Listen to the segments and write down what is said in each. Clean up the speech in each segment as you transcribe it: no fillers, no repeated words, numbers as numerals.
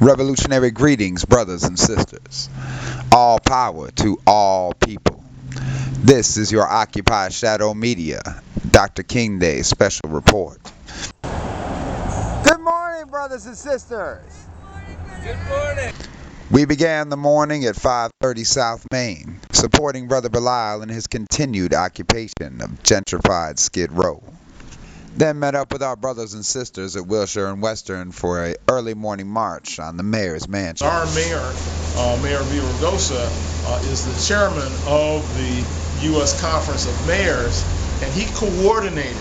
Revolutionary greetings, brothers and sisters. All power to all people. This is your Occupy Shadow Media, Dr. King Day special report. Good morning, brothers and sisters. Good morning. We began the morning at 530 South Main, supporting Brother Belial in his continued occupation of gentrified Skid Row. Then met up with our brothers and sisters at Wilshire and Western for an early morning march on the mayor's mansion. Our mayor, Mayor Villaraigosa, is the chairman of the U.S. Conference of Mayors, and he coordinated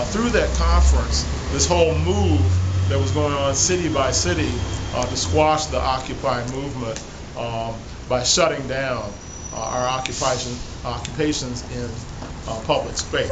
through that conference this whole move that was going on city by city to squash the Occupy movement by shutting down our occupations in public space.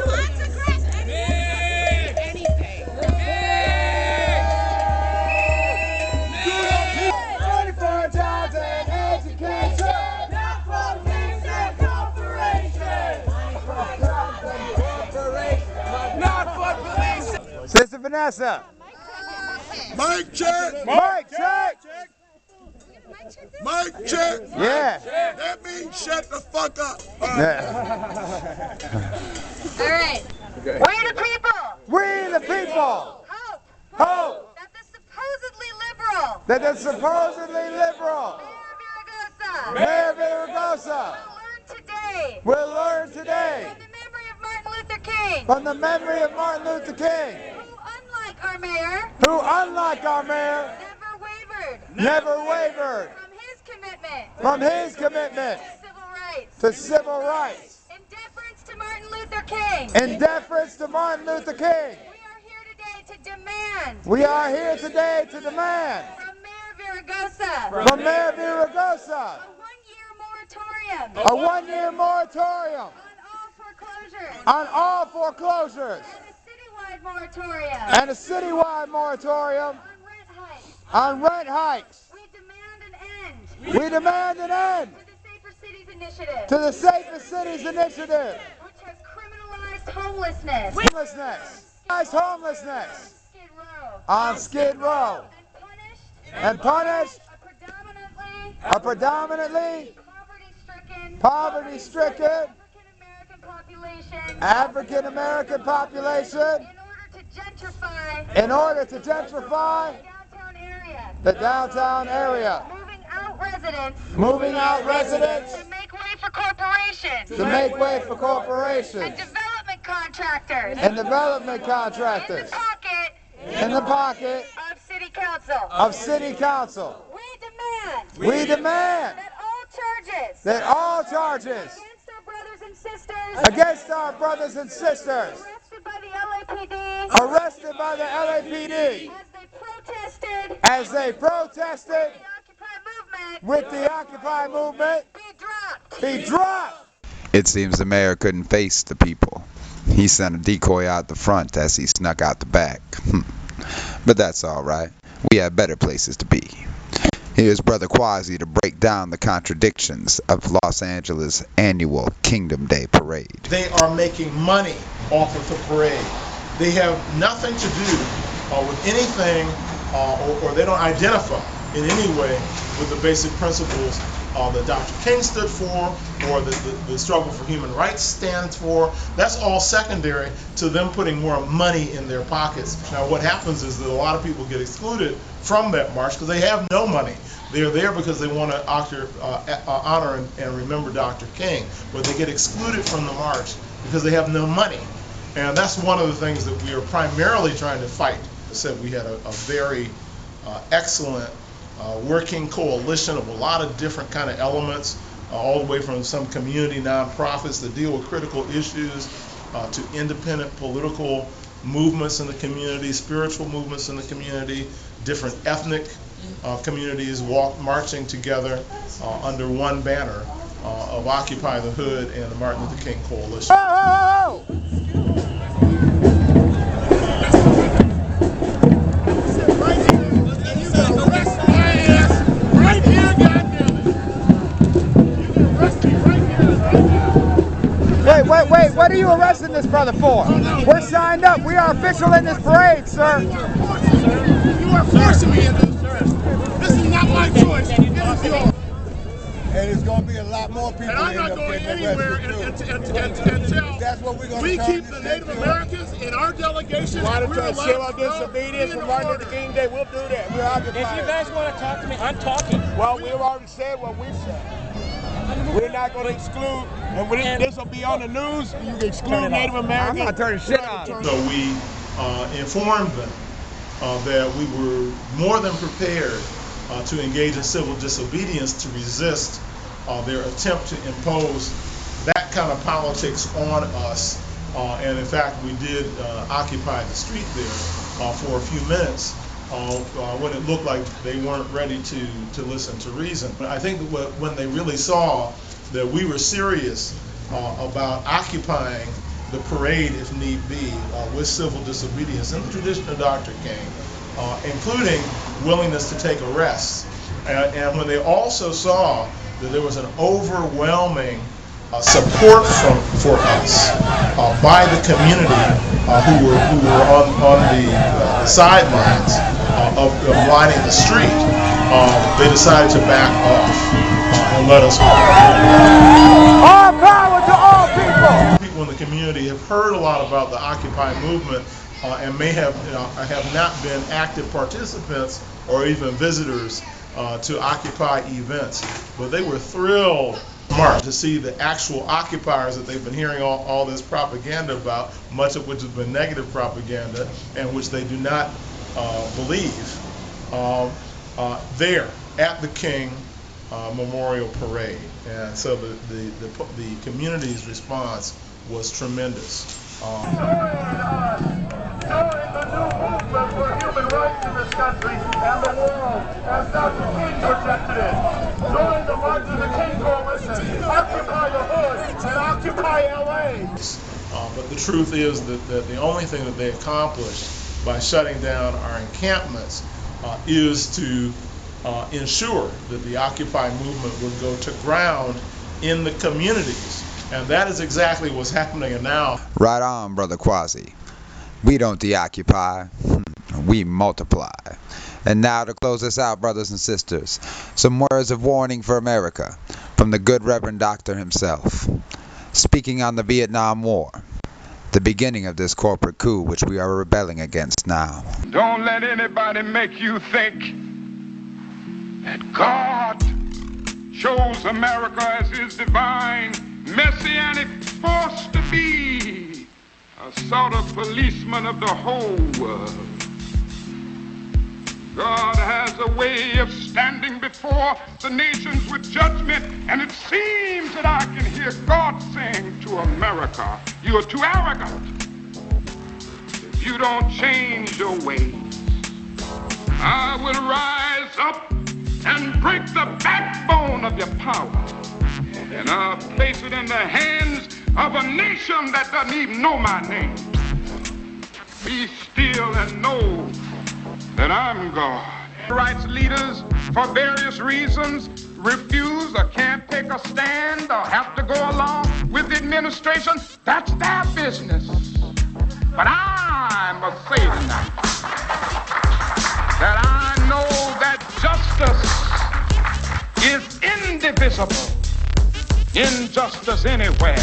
Sister Vanessa. Mic check. Mic check. Mic check. Yeah. That means shut the fuck up. Yeah. All right. We the people. We the people. Hope. Hope That the supposedly liberal that the supposedly liberal Mayor Villaraigosa Mayor Villaraigosa will learn today will learn today from the memory of Martin Luther King, from the memory of Martin Luther King, who, unlike our mayor, never wavered from his commitment to civil rights. In deference to Martin Luther King, In deference to Martin Luther King, we are here today to demand we are here today to demand from Mayor Villaraigosa from Mayor Villaraigosa a 1-year moratorium a 1-year moratorium on all foreclosures on all foreclosures and a citywide moratorium and a citywide moratorium on rent hikes. on rent hikes. We demand an end We demand an end to the Safer Cities Initiative, to the Safer Cities Initiative, which has criminalized homelessness homelessness Skid Row, on Skid Row, and punished a predominantly poverty-stricken poverty-stricken African American population African-American population in order to gentrify the the downtown area, moving out residents to make way for corporations make way for and corporations development contractors and development in contractors the in the pocket of City Council. of City Council. We We demand that all charges that all charges against our brothers and sisters against our brothers and sisters arrested by the LAPD arrested by the LAPD as they protested as they protested the Occupy movement with the Occupy movement be dropped. be dropped. It seems the mayor couldn't face the people. He sent a decoy out the front as he snuck out the back. But that's all right. We have better places to be. Here's Brother Quasi to break down the contradictions of Los Angeles' annual Kingdom Day Parade. They are making money off of the parade. They have nothing to do with anything, or they don't identify in any way with the basic principles that Dr. King stood for, or the struggle for human rights stands for. That's all secondary to them putting more money in their pockets. Now what happens is that a lot of people get excluded from that march because they have no money. They're there because they want to honor and remember Dr. King, but they get excluded from the march because they have no money. And that's one of the things that we are primarily trying to fight. I said we had a very excellent working coalition of a lot of different kind of elements, all the way from some community nonprofits that deal with critical issues to independent political movements in the community, spiritual movements in the community, different ethnic communities marching together under one banner of Occupy the Hood and the Martin Luther King Coalition. Oh! Wait, what are you arresting this brother for? We're signed up. We are official in this parade, sir. You are forcing me into this, sir. This is be a lot more people. And I'm not going anywhere until that's what we're we keep the Native Americans in our delegation. Want And to we're try allowed civil to go disobedience in from Martin Luther order. King Day? We'll do that. We'll occupy If you it. guys want to talk to me, I'm talking. Well, we've already said what we said. We're not going to exclude, and this will be on the news. You can exclude Native Americans. I'm not turning shit on. So we informed them that we were more than prepared to engage in civil disobedience to resist their attempt to impose that kind of politics on us. And in fact, we did occupy the street there for a few minutes when it looked like they weren't ready to listen to reason. But I think that when they really saw that we were serious about occupying the parade, if need be, with civil disobedience in the tradition of Dr. King, including willingness to take arrests. And when they also saw that there was an overwhelming support for us by the community who were on the sidelines of lining the street, they decided to back off and let us go. All power to all people. People in the community have heard a lot about the Occupy movement and may have not been active participants or even visitors to Occupy events, but they were thrilled to see the actual occupiers that they've been hearing all this propaganda about, much of which has been negative propaganda and which they do not believe, there at the King Memorial Parade. And so the community's response was tremendous. Join the new movement for human rights in this country and the world, as Dr. King projected it. Join the Martin Luther King Coalition. Occupy the hood and occupy LA. But the truth is that the only thing that they accomplished by shutting down our encampments is to ensure that the Occupy movement would go to ground in the communities. And that is exactly what's happening now. Right on, Brother Quasi. We don't deoccupy, we multiply. And now to close us out, brothers and sisters, some words of warning for America from the good Reverend Doctor himself. Speaking on the Vietnam War, the beginning of this corporate coup which we are rebelling against now. Don't let anybody make you think that God chose America as his divine messianic force to be a sort of policeman of the whole world. God has a way of standing before the nations with judgment, and it seems that I can hear God saying to America, you are too arrogant. If you don't change your ways, I will rise up and break the backbone of your power, and I'll place it in the hands of a nation that doesn't even know my name. Be still and know that I'm God. Rights leaders, for various reasons, refuse or can't take a stand or have to go along with the administration. That's their business. But I must say tonight that I know that justice is indivisible. Injustice anywhere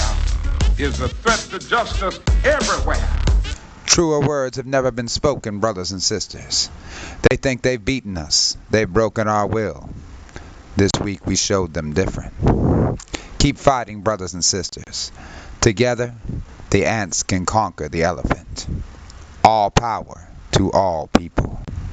is a threat to justice everywhere. Truer words have never been spoken, brothers and sisters. They think they've beaten us. They've broken our will. This week we showed them different. Keep fighting, brothers and sisters. Together, the ants can conquer the elephant. All power to all people.